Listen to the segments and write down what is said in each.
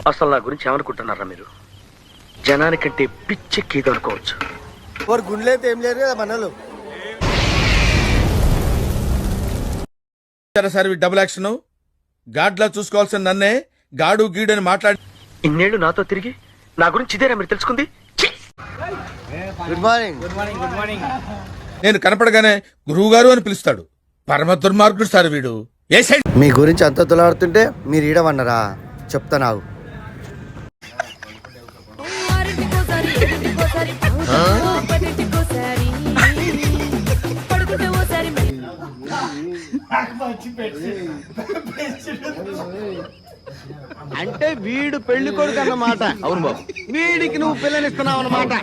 అసలు నా గురించి ఏమనుకుంటున్నారా మీరు? జనానికంటే పిచ్చెక్కిది అనుకోవచ్చు. గుండెలైతే ఏం లేరు కదా మనలు. సార్ డబుల్ యాక్షన్ గాడ్లా చూసుకోవాల్సిన నన్నే గాడు గీడు అని మాట్లాడి ఇన్నేళ్లు నాతో తిరిగి నా గురించి ఇదేనా మీరు తెలుసుకుంది? Good morning. నేను కనపడగానే గురువు గారు అని పిలుస్తాడు. పరమ దుర్మార్గుడు సార్ వీడు. ఏ సైడ్ మీ గురించి అంత తులాడుతుంటే మీరు ఈడవన్నారా? చెప్తా నాకు. అంటే వీడు పెళ్లి కొడుకు అన్నమాట. అవును బాబు, వీడికి నువ్వు పిల్లనిస్తున్నావు అన్నమాట.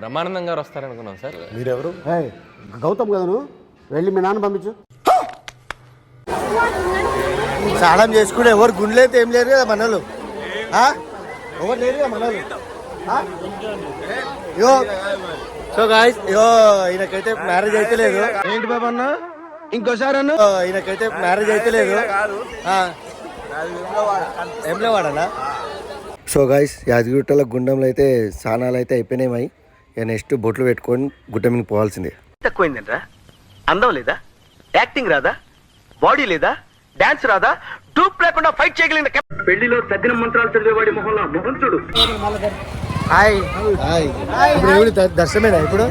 బ్రహ్మానందం గారు వస్తారనుకున్నాం సార్. మీరెవరు? గౌతమ్ కదా, నువ్వు వెళ్ళి మీ నాన్న పంపించు. స్నానం చేసుకుంటే ఎవరు గుండెలైతే ఏం లేరు కదా మనలు. ఎవరు లేరు కదా మనలు. యో సో గాయ్స్, ఈయనకైతే మ్యారేజ్ అయితే లేదు. ఏంటి బాబు అన్న, ఇంకోసారి అన్న. ఈయనకైతే మ్యారేజ్ అయితే లేదు. ఏం లేవాడనా? సో గాయ్స్, యాదగిరిగుట్టల గుండంలో అయితే స్నానాలు అయితే అయిపోయినాయి. ఇక నెక్స్ట్ బొట్లు పెట్టుకొని గుట్ట మీద పోవాల్సిందే. తక్కువైందంట్రా? అందం లేదా? యాక్టింగ్ రాదా? బాడీ లేదా? డాన్స్ రాదా? డూప్ లేకుండా ఫైట్ చేయగలిగిన పెళ్లిలో తగ్గిన మంత్రాలు చదివేవాడి మొహంలో మొహం చూడు. Hi hi. ఇప్పుడు దర్శనమేనా? ఇప్పుడు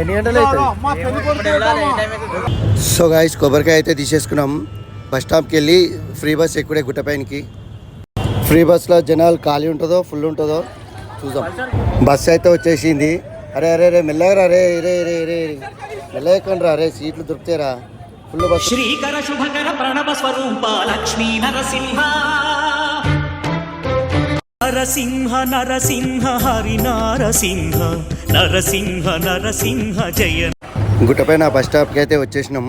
ఎన్ని గంటలు అవుతుంది? సో గాయ్స్, కొబ్బరికాయ అయితే తీసేసుకున్నాం. బస్ స్టాప్కి వెళ్ళి ఫ్రీ బస్ ఎక్కుడే గుట్టపైనకి. ఫ్రీ బస్లో జనాలు ఖాళీ ఉంటుందో ఫుల్ ఉంటుందో చూద్దాం. బస్ అయితే వచ్చేసింది. అరే అరే రే మెల్లగా రే రే రే రే మెల్లగా ఎక్కండి రా. రే సీట్లు దొరుకుతారా? Full bus. శ్రీకర శుభకర ప్రణవ స్వరూప లక్ష్మీ నరసింహ నరసింహ నరసింహ హరి నరసింహ నరసింహ నరసింహ జయ. గుట్టపైన బస్ స్టాప్కి అయితే వచ్చేసినాం.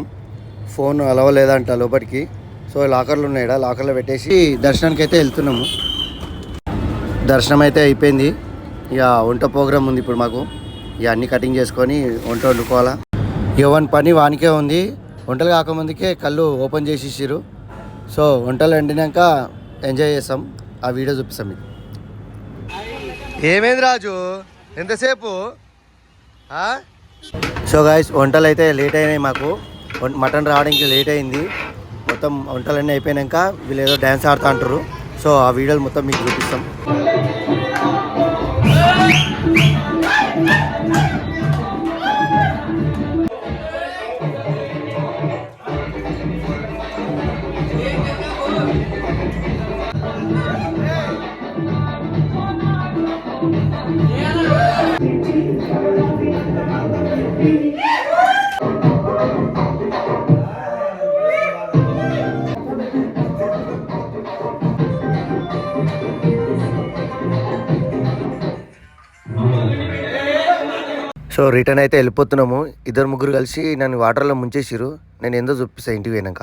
ఫోన్ అలవలేదంట లోపలికి. సో లాకర్లు ఉన్నాయా, లాకర్లో పెట్టేసి దర్శనానికి అయితే వెళ్తున్నాము. దర్శనం అయితే అయిపోయింది. ఇక వంట ప్రోగ్రామ్ ఉంది ఇప్పుడు మాకు. ఇక అన్నీ కటింగ్ చేసుకొని వంట వండుకోవాలా. ఎవరి పని వానికే ఉంది. వంటలు కాకముందుకే కళ్ళు ఓపెన్ చేసేసారు. సో వంటలు వండినాక ఎంజాయ్ చేస్తాం. ఆ వీడియో చూపిస్తాం మీకు. ఏమైంది రాజు, ఎంతసేపు? సో గాయ్స్, వంటలు అయితే లేట్ అయినాయి మాకు. మటన్ రావడానికి లేట్ అయింది. మొత్తం వంటలన్నీ అయిపోయాక వీళ్ళు ఏదో డ్యాన్స్ ఆడుతూ అంటారు. సో ఆ వీడియోలు మొత్తం మీకు చూపిస్తాం. సో రిటర్న్ అయితే వెళ్ళిపోతున్నాము. ఇద్దరు ముగ్గురు కలిసి నన్ను వాటర్లో ముంచేసిరు. నేను ఏందో చూపిస్తాను ఇంటికి పోయినాక.